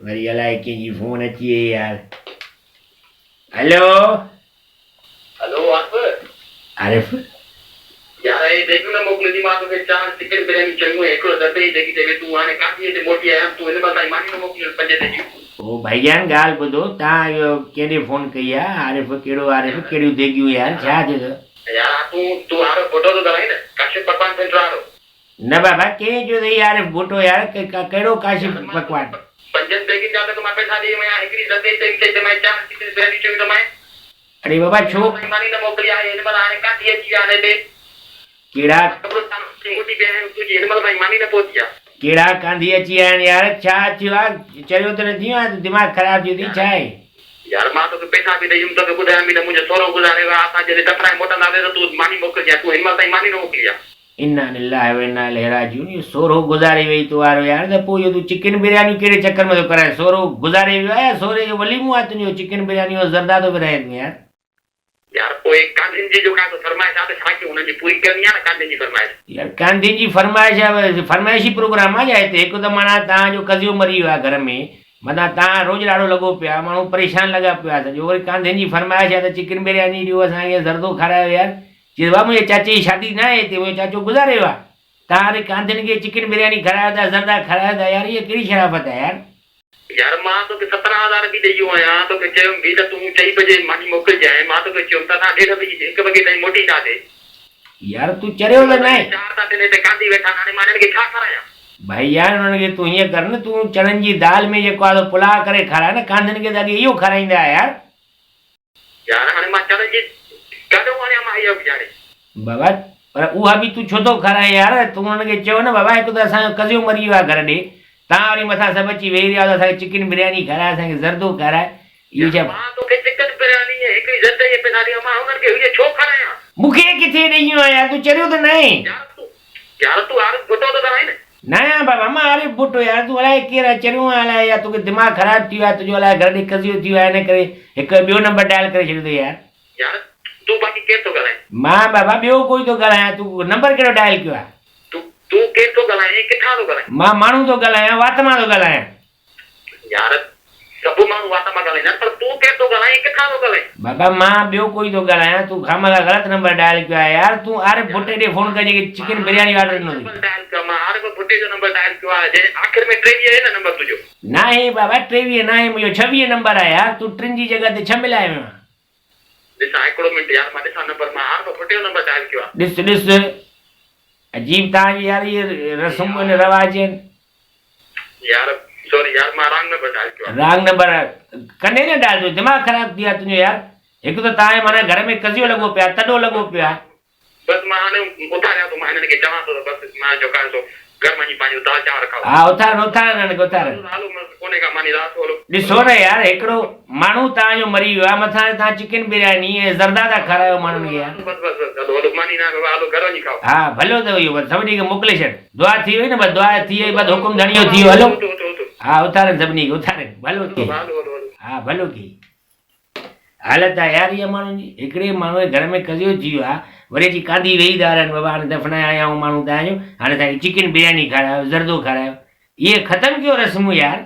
वरी अलाए कंहिंजी फोन अची वई यार। हेलो हेलो आरिफ यार ये देखो ना मोकले दी मां तो के चार चिकन बिरयानी चंगो एकड़ो दते ही देखी ते तू हाने काठी ते मोटी आया तू इन बार मानी न मोकले पंजे ते जी ओ भाईजान ॻाल्हि ॿुधो तव्हां इहो केॾे फोन कई आहे? आरिफ कहिड़ो आरिफ कहिड़ियूं देगियूं यार छा थियो अथव? यार तू हारो फोटो तो कराई न काशिफ पकवान सेंटर हारो न बाबा कंहिं जो अथई आरिफ बूटो यार कहिड़ो काशिफ पकवान? पंजन बेगी जाते तो मां पैसा दी मैं एकड़ी दते ते मैं चार चिकन बिरयानी चंगो तो मैं अरे बाबा छो मानी न मोकली आए इन बार हाने काठी अची आने ते कहिड़ा मोटी बहन तुझी इन बार भाई मानी न पहुंचिया कहिड़ा कांधी अची विया आहिनि यार? छा थियो आहे? चरियो त न थियो आहे? दिमाग़ ख़राब थी छा आहे? यार मां तो पैसा भी ॾेयुमि तोखे ॿुधायां बि न मुंहिंजो सोरो गुज़ारे वियो आहे असां जॾहिं टपराए मोटंदासीं त तूं मानी मोकिलिजांइ तूं हिन महिल ताईं मानी न मोकिलिजां। इन्ना लिल्लाहि व इन्ना इलैहि राजिऊन। इहो सोरो गुज़ारे वई तो वारो यार त पोइ इहो तूं चिकन बिरयानी कहिड़े चकर में थो कराए? सोरो गुज़ारे वियो आहे या सोरे जो वलीमो आहे तुंहिंजो? चिकन बिरयानी जो ज़रदा थो विराए तूं यार। यार पोइ कांधिन जी जो का तो फरमाइश आहे त छा कयूं हुनजी पूरी करणी आहे न कांधिन जी फरमाइश। यार कांधी जी फरमाइश आहे? फरमाइशी प्रोग्राम आहे छा हिते? हिकु त माना तव्हांजो कज़ियो मरी वियो आहे घर में, माना तव्हां रोज़ ॾाढो लॻो पिया, माण्हू परेशान लॻा पिया सॼो, वरी कांधिन जी फरमाइश आहे त चिकन बिरयानी ॾियो असांखे, ज़रदो खारायो यार। चए बाबा मुंहिंजे चाचे जी शादी न आहे हिते, मुंहिंजो चाचो गुज़ारे वियो आहे, तव्हां हाणे कांधिन खे चिकन बिरयानी खारायो था, ज़रदा खारायो था यार, इहा कहिड़ी शराफ़त आहे यार? यार मां तोखे 17,000 बि ॾेई वियो आहियां, तोखे चयुमि बि त तूं 4 बजे मानी मोकिलिजांइ, मां तोखे चयुमि त असां 1:30 बजे 1 वॻे ताईं मोटींदासीं। यार तूं चरियो त न आहे? 4 था थियनि हिते कांधी वेठा, हाणे मां हिननि खे छा खारायां? भाई यार हुननि खे तूं हीअं कर न, तूं चणनि जी दाल में जेको आहे पुलाव करे खाराए न, कांधिन खे त अॻे इहो खाराईंदा यार। यार हाणे मां चणनि जी काॾो आणियां मां इहो वीचारे बाबा, पर उहा बि तूं छो थो खाराए यार? तूं हुननि खे चयो न बाबा हिकु त असांजो कज़ियो मरी वियो आहे घर ॾे, तव्हां वरी मथां सभु अची वेही रहिया असांखे चिकन बिरयानी खाराए, असांखे ज़रदो खाराए, इहो छा? मां तोखे चिकन बिरयानी हिकिड़ी ज़रदे जे पैसा ॾिया, मां हुननि खे इहो छो खारायां? मूंखे किथे ॾेई वियो आहे यार? तूं चरियो त न आहे? यार तूं हाणे फोटो तो कराई न। न बाबा मां अरे बुटो यार, तूं अलाए केरु चरियो आहे अलाए, या तोखे दिमाग़ ख़राबु थी वियो आहे तुंहिंजो, अलाए घर ॾे कज़ियो थी वियो आहे, हिन करे हिकु ॿियो नंबर डायल करे छॾियो अथई यार। यार तूं बाक़ी केरु थो ॻाल्हाए? मां बाबा ॿियो कोई थो ॻाल्हायां, तूं नंबर कहिड़ो डायल कयो आहे? तूं केरु थो ॻाल्हाए, किथां थो ॻाल्हाए? मां माण्हू थो ॻाल्हायां, वात मां थो ॻाल्हायां। यार सभु माण्हू वात मां ॻाल्हाईंदा आहिनि, पर तूं केरु थो ॻाल्हाए, किथां थो ॻाल्हाए? बाबा मां ॿियो कोई थो ॻाल्हायां, तूं खामखा ग़लति नंबर डायल कयो आहे यार। तूं अरे बुटे ॾे फोन कर जेके चिकन बिरयानी ऑर्डर ॾिनो अथई। डायल कयो मां, हाणे बुटे जो नंबर डायल कयो आहे, जे आख़िर में 23 आहे न नंबर तुंहिंजो? न आहे बाबा 23 न आहे, मुंहिंजो 26 नंबर आहे यार, तूं 3 जी जॻह ते 6 मिलाए वियो आहे। ॾिसां हिकिड़ो मिंट यार, मां ॾिसां नंबर, मां हाणे बुटे जो नंबर डायल कयो आहे। ॾिस अजीब तव्हांजी यार इहे रस्म आहिनि, रवाज आहिनि यार। सॉरी यार, मां रॉन्ग नंबर डायल कयो आहे। रॉन्ग नंबर कॾहिं न डाल, दिमाग़ ख़राबु थी वियो आहे तुंहिंजो यार। हिकु त तव्हांजे माना घर में कज़ियो लॻो पिया, तॾो लॻो पियो आहे। बसि मां हाणे उथारियां थो, मां हिननि खे चवां थो त बसि मां जो कयां थो घर वञी पंहिंजो दाल चांवर खाओ। हा उथार उथार। हालो कोन्हे का मानी राति हलो। ॾिसो न यार, हिकिड़ो माण्हू तव्हांजो मरी वियो आहे, मथां तव्हां चिकन बिरयानी ऐं ज़रदा था खारायो माण्हुनि खे यार। बसि हलो मानी न हलो घर वञी खाओ। हा भलो अथव इहो, बसि सभिनी खे मोकिले छॾ, दुआ थी वई न, बसि दुआ थी वई, बसि हुकुम धणियो थी वियो। हलो हा उथारनि सभिनी खे, उथारनि भलो थी। हा भलो थी। हालत आहे यार इहा माण्हुनि जी। हिकिड़े माण्हू जे घर में कज़ियो थी वियो आहे, वरी अची कांधी वेही था रहनि, बाबा हाणे दफ़नाए आया आहियूं माण्हू तव्हांजो, हाणे तव्हांखे चिकन बिरयानी खारायो, ज़रदो खारायो, इहे ख़तमु कयो रस्मूं यार।